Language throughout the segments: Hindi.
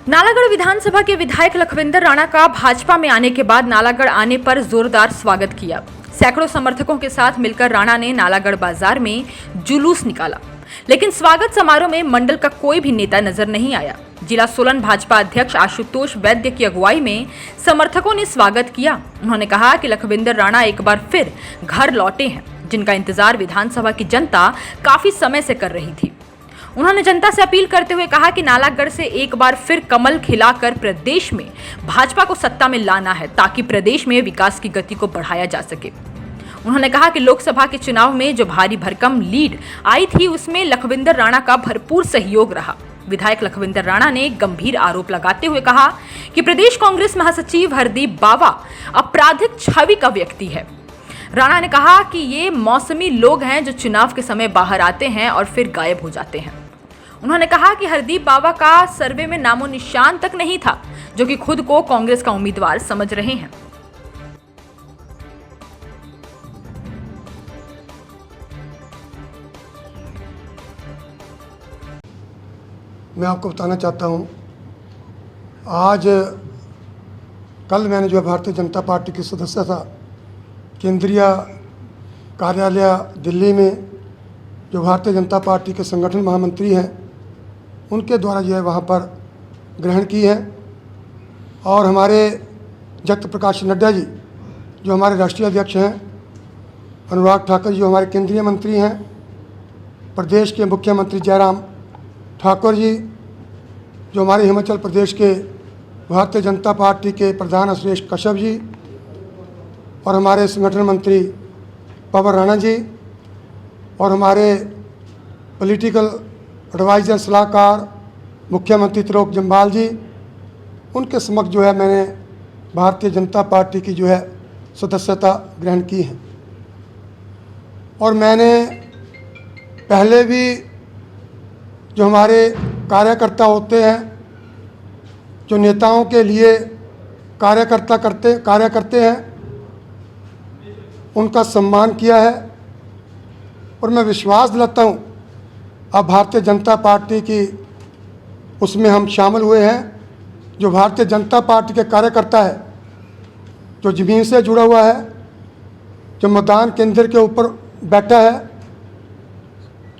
नालागढ़ विधानसभा के विधायक लखविंदर राणा का भाजपा में आने के बाद नालागढ़ आने पर जोरदार स्वागत किया। सैकड़ों समर्थकों के साथ मिलकर राणा ने नालागढ़ बाजार में जुलूस निकाला, लेकिन स्वागत समारोह में मंडल का कोई भी नेता नजर नहीं आया। जिला सोलन भाजपा अध्यक्ष आशुतोष वैद्य की अगुवाई में समर्थकों ने स्वागत किया। उन्होंने कहा कि लखविंदर राणा एक बार फिर घर लौटे हैं, जिनका इंतजार विधानसभा की जनता काफी समय से कर रही थी। उन्होंने जनता से अपील करते हुए कहा कि नालागढ़ से एक बार फिर कमल खिलाकर प्रदेश में भाजपा को सत्ता में लाना है, ताकि प्रदेश में विकास की गति को बढ़ाया जा सके। उन्होंने कहा कि लोकसभा के चुनाव में जो भारी भरकम लीड आई थी, उसमें लखविंदर राणा का भरपूर सहयोग रहा। विधायक लखविंदर राणा ने गंभीर आरोप लगाते हुए कहा कि प्रदेश कांग्रेस महासचिव हरदीप बावा आपराधिक छवि का व्यक्ति है। राणा ने कहा कि ये मौसमी लोग हैं जो चुनाव के समय बाहर आते हैं और फिर गायब हो जाते हैं। उन्होंने कहा कि हरदीप बावा का सर्वे में नामो निशान तक नहीं था, जो कि खुद को कांग्रेस का उम्मीदवार समझ रहे हैं। मैं आपको बताना चाहता हूं, कल मैंने जो भारतीय जनता पार्टी की सदस्यता केंद्रीय कार्यालय दिल्ली में जो भारतीय जनता पार्टी के संगठन महामंत्री हैं उनके द्वारा जो है वहाँ पर ग्रहण की है। और हमारे जगत प्रकाश नड्डा जी जो हमारे राष्ट्रीय अध्यक्ष हैं, अनुराग ठाकुर जी जो हमारे केंद्रीय मंत्री हैं, प्रदेश के मुख्यमंत्री जयराम ठाकुर जी जो हमारे हिमाचल प्रदेश के भारतीय जनता पार्टी के प्रधान सुरेश कश्यप जी, और हमारे संगठन मंत्री पवन राणा जी, और हमारे पॉलिटिकल एडवाइज़र सलाहकार मुख्यमंत्री त्रिलोक जम्वाल जी, उनके समक्ष जो है मैंने भारतीय जनता पार्टी की जो है सदस्यता ग्रहण की है। और मैंने पहले भी जो हमारे कार्यकर्ता होते हैं, जो नेताओं के लिए कार्य करते हैं, उनका सम्मान किया है। और मैं विश्वास दिलाता हूँ, अब भारतीय जनता पार्टी की उसमें हम शामिल हुए हैं। जो भारतीय जनता पार्टी के कार्यकर्ता है, जो ज़मीन से जुड़ा हुआ है, जो मतदान केंद्र के ऊपर बैठा है,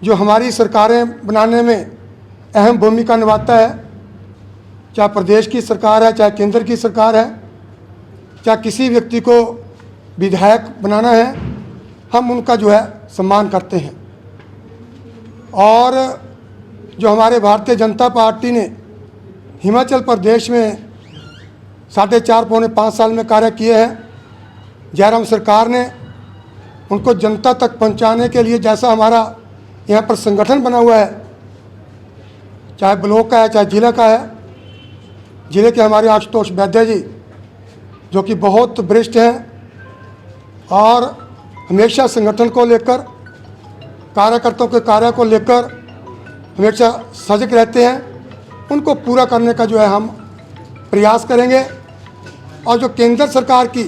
जो हमारी सरकारें बनाने में अहम भूमिका निभाता है, चाहे प्रदेश की सरकार है, चाहे केंद्र की सरकार है, चाहे किसी व्यक्ति को विधायक बनाना है, हम उनका जो है सम्मान करते हैं। और जो हमारे भारतीय जनता पार्टी ने हिमाचल प्रदेश में 4.5 पौने 5 साल में कार्य किए हैं, जयराम सरकार ने उनको जनता तक पहुंचाने के लिए, जैसा हमारा यहाँ पर संगठन बना हुआ है, चाहे ब्लॉक का है चाहे जिला का है, जिले के हमारे आशुतोष वैद्य जी जो कि बहुत वरिष्ठ हैं और हमेशा संगठन को लेकर, कार्यकर्ताओं के कार्य को लेकर हमेशा सजग रहते हैं, उनको पूरा करने का जो है हम प्रयास करेंगे। और जो केंद्र सरकार की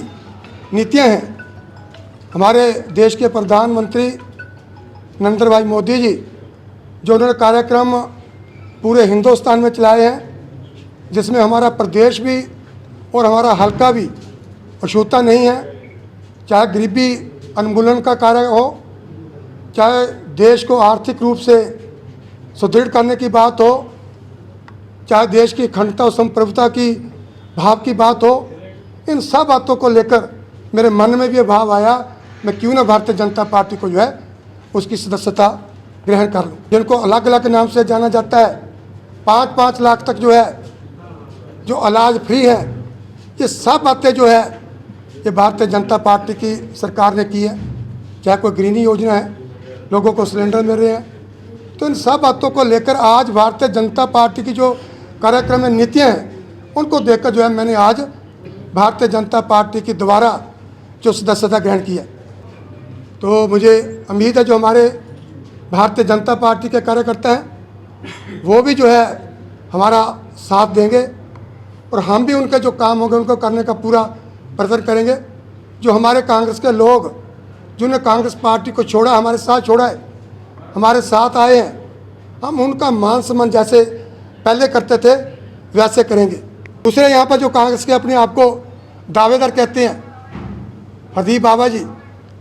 नीतियां हैं, हमारे देश के प्रधानमंत्री नरेंद्र भाई मोदी जी जो उन्होंने कार्यक्रम पूरे हिंदुस्तान में चलाए हैं, जिसमें हमारा प्रदेश भी और हमारा हल्का भी अछूता नहीं है, चाहे गरीबी उन्मूलन का कार्य हो, चाहे देश को आर्थिक रूप से सुदृढ़ करने की बात हो, चाहे देश की अखंडता और संप्रभुता की भाव की बात हो, इन सब बातों को लेकर मेरे मन में भी भाव आया, मैं क्यों ना भारतीय जनता पार्टी को जो है उसकी सदस्यता ग्रहण कर लूँ। जिनको अलग अलग नाम से जाना जाता है, 5-5 लाख तक जो है जो इलाज फ्री है, ये सब बातें जो है ये भारतीय जनता पार्टी की सरकार ने की है। चाहे कोई ग्रीनी योजना है, लोगों को सिलेंडर मिल रहे हैं, तो इन सब बातों को लेकर आज भारतीय जनता पार्टी की जो कार्यक्रम में नीतियाँ हैं, उनको देखकर जो है मैंने आज भारतीय जनता पार्टी की दोबारा जो सदस्यता ग्रहण की है। तो मुझे उम्मीद है जो हमारे भारतीय जनता पार्टी के कार्यकर्ता हैं वो भी जो है हमारा साथ देंगे, और हम भी उनके जो काम होंगे उनको करने का पूरा प्रयत्न करेंगे। जो हमारे कांग्रेस के लोग जिन्होंने कांग्रेस पार्टी को छोड़ा, हमारे साथ छोड़ा है, हमारे साथ आए हैं, हम उनका मान सम्मान जैसे पहले करते थे वैसे करेंगे। दूसरे यहाँ पर जो कांग्रेस के अपने आप को दावेदार कहते हैं, हरदीप बाबा जी,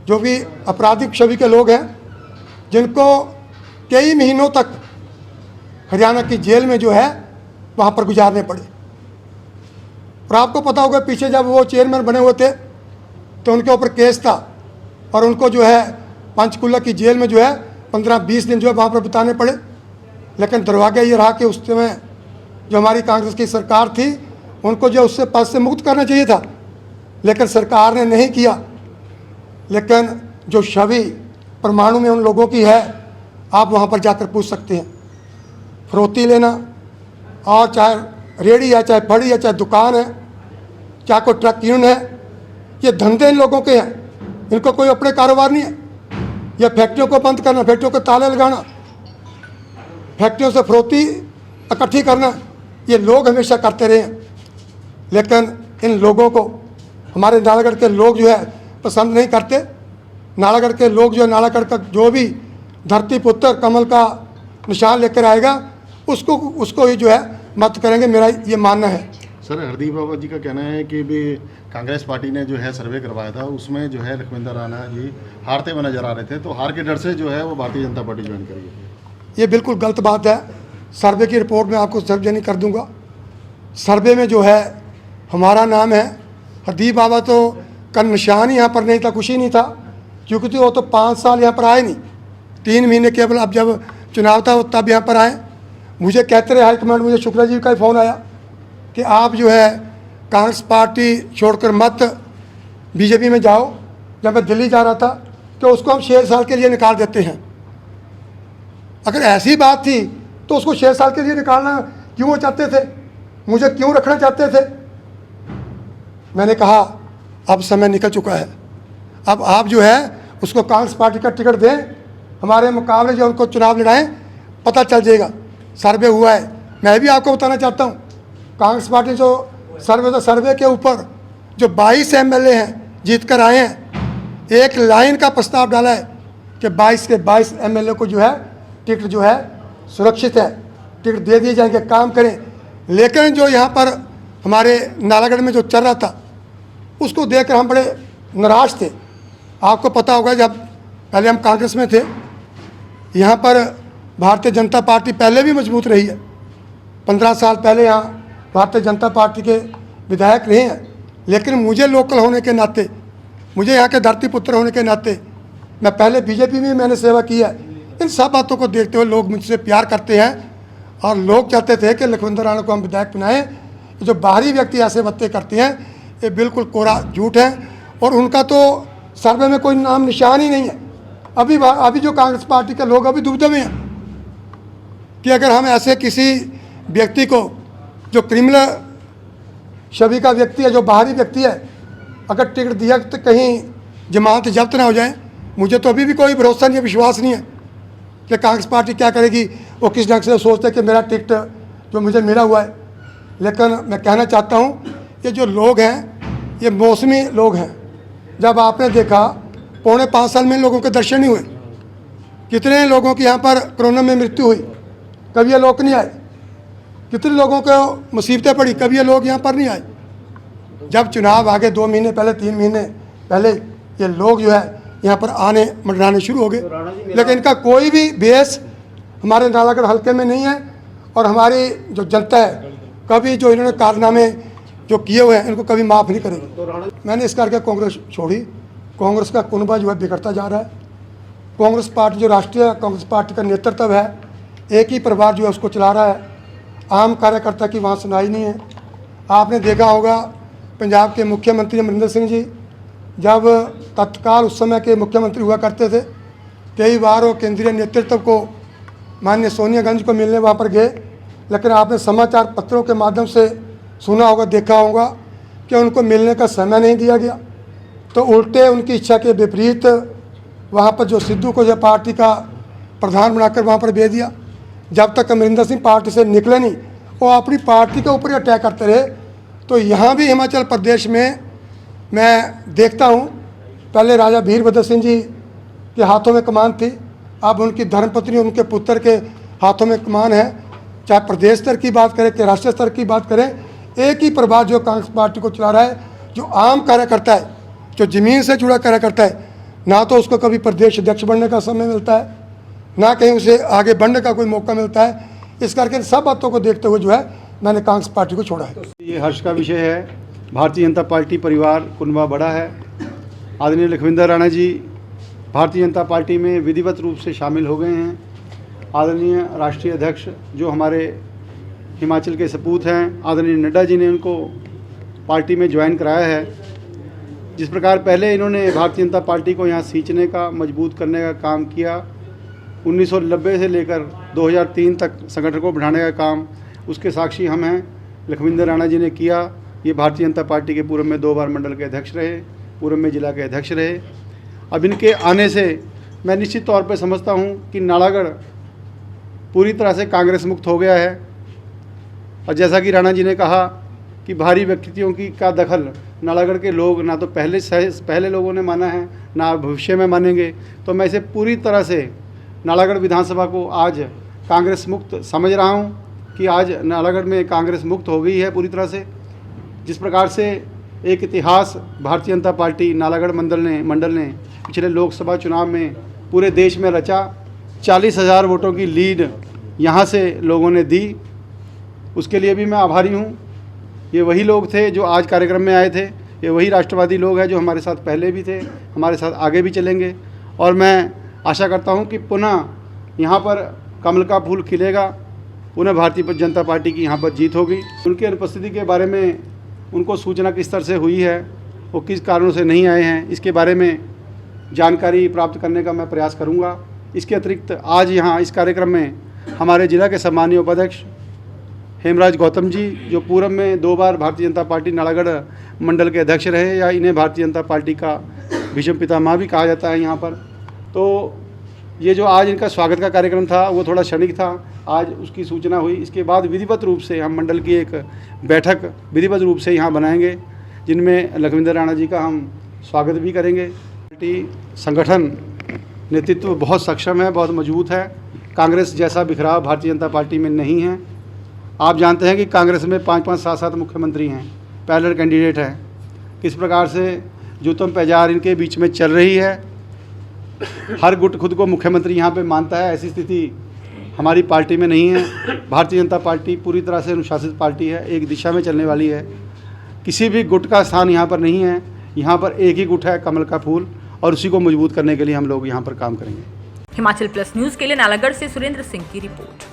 जो भी आपराधिक छवि के लोग हैं, जिनको कई महीनों तक हरियाणा की जेल में जो है वहाँ पर गुजारने पड़े। और आपको पता होगा पीछे जब वो चेयरमैन बने हुए थे तो उनके ऊपर केस था और उनको जो है पंचकुला की जेल में जो है 15-20 दिन जो है वहाँ पर बिताने पड़े। लेकिन दुर्भाग्य ये रहा कि उस समय जो हमारी कांग्रेस की सरकार थी उनको जो उससे पद से मुक्त करना चाहिए था, लेकिन सरकार ने नहीं किया। लेकिन जो छवि परमाणु में उन लोगों की है, आप वहाँ पर जाकर पूछ सकते हैं। फरोती लेना, और चाहे रेड़ी है, चाहे फड़ी है, चाहे दुकान है, चाहे कोई ट्रक यूनियन है, ये धंधे इन लोगों के हैं। इनको कोई अपने कारोबार नहीं है। ये फैक्ट्रियों को बंद करना, फैक्ट्रियों को ताले लगाना, फैक्ट्रियों से फरोती इकट्ठी करना, ये लोग हमेशा करते रहे हैं। लेकिन इन लोगों को हमारे नालागढ़ के लोग जो है पसंद नहीं करते। नालागढ़ के लोग जो है, नालागढ़ का जो भी धरती पुत्र कमल का निशान लेकर आएगा उसको ही जो है मत करेंगे, मेरा ये मानना है। सर, हरदीप बाबा जी का कहना है कि भी कांग्रेस पार्टी ने जो है सर्वे करवाया था, उसमें जो है लखविंदर राणा जी हारते हुए नजर आ रहे थे, तो हार के डर से जो है वो भारतीय जनता पार्टी ज्वाइन करेगी। ये बिल्कुल गलत बात है। सर्वे की रिपोर्ट में आपको सार्वजनिक कर दूंगा। सर्वे में जो है हमारा नाम है। हरदीप बाबा तो का निशान ही यहाँ पर नहीं था, कुछ ही नहीं था, क्योंकि तो वो तो 5 साल यहाँ पर आए नहीं, 3 महीने केवल। अब जब चुनाव था वो तब यहाँ पर आए। मुझे कहते रहे हाईकमांड, मुझे शुक्ला जी का ही फ़ोन आया कि आप जो है कांग्रेस पार्टी छोड़कर मत बीजेपी में जाओ। जब मैं दिल्ली जा रहा था तो उसको हम 6 साल के लिए निकाल देते हैं। अगर ऐसी बात थी तो उसको 6 साल के लिए निकालना क्यों वो चाहते थे, मुझे क्यों रखना चाहते थे? मैंने कहा अब समय निकल चुका है, अब आप जो है उसको कांग्रेस पार्टी का टिकट दें, हमारे मुकाबले जो उनको चुनाव लड़ाएं, पता चल जाएगा। सर्वे हुआ है। मैं भी आपको बताना चाहता हूँ, कांग्रेस पार्टी जो सर्वे के ऊपर जो 22 एमएलए हैं जीत कर आए हैं, एक लाइन का प्रस्ताव डाला है कि 22 के 22 एमएलए को जो है टिकट जो है सुरक्षित है, टिकट दे दिए जाएंगे, काम करें। लेकिन जो यहाँ पर हमारे नालागढ़ में जो चल रहा था उसको देखकर हम बड़े निराश थे। आपको पता होगा जब पहले हम कांग्रेस में थे, यहाँ पर भारतीय जनता पार्टी पहले भी मजबूत रही है। 15 साल पहले यहाँ भारतीय जनता पार्टी के विधायक रहे हैं। लेकिन मुझे लोकल होने के नाते, मुझे यहाँ के धरती पुत्र होने के नाते, मैं पहले बीजेपी में मैंने सेवा की है। इन सब बातों को देखते हुए लोग मुझसे प्यार करते हैं और लोग चाहते थे कि लखविंदर राणा को हम विधायक बनाएं। जो बाहरी व्यक्ति ऐसे बातें करते हैं ये बिल्कुल कोरा झूठ है और उनका तो सर्वे में कोई नाम निशान ही नहीं है। अभी जो कांग्रेस पार्टी के लोग अभी दुविधा में हैं कि अगर हम ऐसे किसी व्यक्ति को जो क्रिमिनल छवि का व्यक्ति है, जो बाहरी व्यक्ति है, अगर टिकट दिया तो कहीं जमानत जब्त ना हो जाए। मुझे तो अभी भी कोई भरोसा नहीं है, विश्वास नहीं है कि कांग्रेस पार्टी क्या करेगी। वो किस ढंग से सोचते कि मेरा टिकट जो मुझे मिला हुआ है। लेकिन मैं कहना चाहता हूँ ये जो लोग हैं ये मौसमी लोग हैं। जब आपने देखा 4.5 साल में इन लोगों के दर्शन नहीं हुए, कितने लोगों की यहाँ पर कोरोना में मृत्यु हुई, कभी ये लोग नहीं आए। कितने लोगों को मुसीबतें पड़ी, कभी ये लोग यहाँ पर नहीं आए। जब चुनाव आगे 2 महीने पहले, 3 महीने पहले ये लोग जो है यहाँ पर आने मंडराने शुरू हो गए। लेकिन इनका कोई भी बेस हमारे नालागढ़ हल्के में नहीं है। और हमारी जो जनता है कभी जो इन्होंने कारनामे जो किए हुए हैं इनको कभी माफ़ नहीं करेगी। मैंने इस करके कांग्रेस छोड़ी। कांग्रेस का कुनबा जो है बिगड़ता जा रहा है। कांग्रेस पार्टी जो राष्ट्रीय कांग्रेस पार्टी का नेतृत्व है, एक ही परिवार जो है उसको चला रहा है। आम कार्यकर्ता की वहाँ सुनाई नहीं है। आपने देखा होगा पंजाब के मुख्यमंत्री अमरिंदर सिंह जी जब तत्काल उस समय के मुख्यमंत्री हुआ करते थे, कई बार वो केंद्रीय नेतृत्व को माननीय सोनिया गांधी को मिलने वहाँ पर गए। लेकिन आपने समाचार पत्रों के माध्यम से सुना होगा, देखा होगा कि उनको मिलने का समय नहीं दिया गया। तो उल्टे उनकी इच्छा के विपरीत वहाँ पर जो सिद्धू को जो पार्टी का प्रधान बनाकर वहाँ पर भेज दिया। जब तक अमरिंदर सिंह पार्टी से निकले नहीं वो अपनी पार्टी के ऊपर ही अटैक करते रहे। तो यहाँ भी हिमाचल प्रदेश में मैं देखता हूँ, पहले राजा वीरभद्र सिंह जी के हाथों में कमान थी, अब उनकी धर्मपत्नी उनके पुत्र के हाथों में कमान है। चाहे प्रदेश स्तर की बात करें, चाहे राष्ट्रीय स्तर की बात करें, एक ही प्रभाव जो कांग्रेस पार्टी को चला रहा है, जो आम कार्यकर्ता है, जो ज़मीन से जुड़ा कार्यकर्ता है, ना तो उसको कभी प्रदेश अध्यक्ष बनने का समय मिलता है, ना कहीं उसे आगे बढ़ने का कोई मौका मिलता है। इस करके सब बातों को देखते हुए जो है मैंने कांग्रेस पार्टी को छोड़ा है। ये हर्ष का विषय है। भारतीय जनता पार्टी परिवार कुनबा बड़ा है। आदरणीय लखविंदर राणा जी भारतीय जनता पार्टी में विधिवत रूप से शामिल हो गए हैं। आदरणीय राष्ट्रीय अध्यक्ष जो हमारे हिमाचल के सपूत हैं, आदरणीय नड्डा जी ने उनको पार्टी में ज्वाइन कराया है। जिस प्रकार पहले इन्होंने भारतीय जनता पार्टी को यहाँ सींचने का, मजबूत करने का काम किया, 1990 से लेकर 2003 तक संगठन को बढ़ाने का काम, उसके साक्षी हम हैं। लखविंदर राणा जी ने किया। ये भारतीय जनता पार्टी के पूर्व में 2 बार मंडल के अध्यक्ष रहे, पूर्व में जिला के अध्यक्ष रहे। अब इनके आने से मैं निश्चित तौर पर समझता हूँ कि नालागढ़ पूरी तरह से कांग्रेस मुक्त हो गया है। और जैसा कि राणा जी ने कहा कि भारी व्यक्तित्वों की का दखल नालागढ़ के लोग ना तो पहले लोगों ने माना है, ना भविष्य में मानेंगे। तो मैं इसे पूरी तरह से नालागढ़ विधानसभा को आज कांग्रेस मुक्त समझ रहा हूँ कि आज नालागढ़ में कांग्रेस मुक्त हो गई है पूरी तरह से। जिस प्रकार से एक इतिहास भारतीय जनता पार्टी नालागढ़ मंडल ने पिछले लोकसभा चुनाव में पूरे देश में रचा, 40,000 वोटों की लीड यहाँ से लोगों ने दी, उसके लिए भी मैं आभारी हूँ। ये वही लोग थे जो आज कार्यक्रम में आए थे, ये वही राष्ट्रवादी लोग हैं जो हमारे साथ पहले भी थे, हमारे साथ आगे भी चलेंगे। और मैं आशा करता हूं कि पुनः यहाँ पर कमल का फूल खिलेगा, पुनः भारतीय जनता पार्टी की यहाँ पर जीत होगी। उनकी अनुपस्थिति के बारे में उनको सूचना किस तरह से हुई है, वो किस कारणों से नहीं आए हैं, इसके बारे में जानकारी प्राप्त करने का मैं प्रयास करूँगा। इसके अतिरिक्त आज यहाँ इस कार्यक्रम में हमारे जिला के सम्मानीय उपाध्यक्ष हेमराज गौतम जी, जो पूर्व में 2 बार भारतीय जनता पार्टी नालागढ़ मंडल के अध्यक्ष रहे, या इन्हें भारतीय जनता पार्टी का भीष्म पितामह भी कहा जाता है यहाँ पर। तो ये जो आज इनका स्वागत का कार्यक्रम था वो थोड़ा क्षणिक था, आज उसकी सूचना हुई। इसके बाद विधिवत रूप से हम मंडल की एक बैठक विधिवत रूप से यहाँ बनाएंगे, जिनमें लखविंदर राणा जी का हम स्वागत भी करेंगे। पार्टी संगठन नेतृत्व बहुत सक्षम है, बहुत मजबूत है। कांग्रेस जैसा बिखराव भारतीय जनता पार्टी में नहीं है। आप जानते हैं कि कांग्रेस में 5-5, 7-7 मुख्यमंत्री हैं, पैरेलल कैंडिडेट हैं। किस प्रकार से जूतम पैजार इनके बीच में चल रही है। हर गुट खुद को मुख्यमंत्री यहाँ पे मानता है, ऐसी स्थिति हमारी पार्टी में नहीं है। भारतीय जनता पार्टी पूरी तरह से अनुशासित पार्टी है, एक दिशा में चलने वाली है। किसी भी गुट का स्थान यहाँ पर नहीं है। यहाँ पर एक ही गुट है, कमल का फूल, और उसी को मजबूत करने के लिए हम लोग यहाँ पर काम करेंगे। हिमाचल प्लस न्यूज के लिए नालागढ़ से सुरेंद्र सिंह की रिपोर्ट।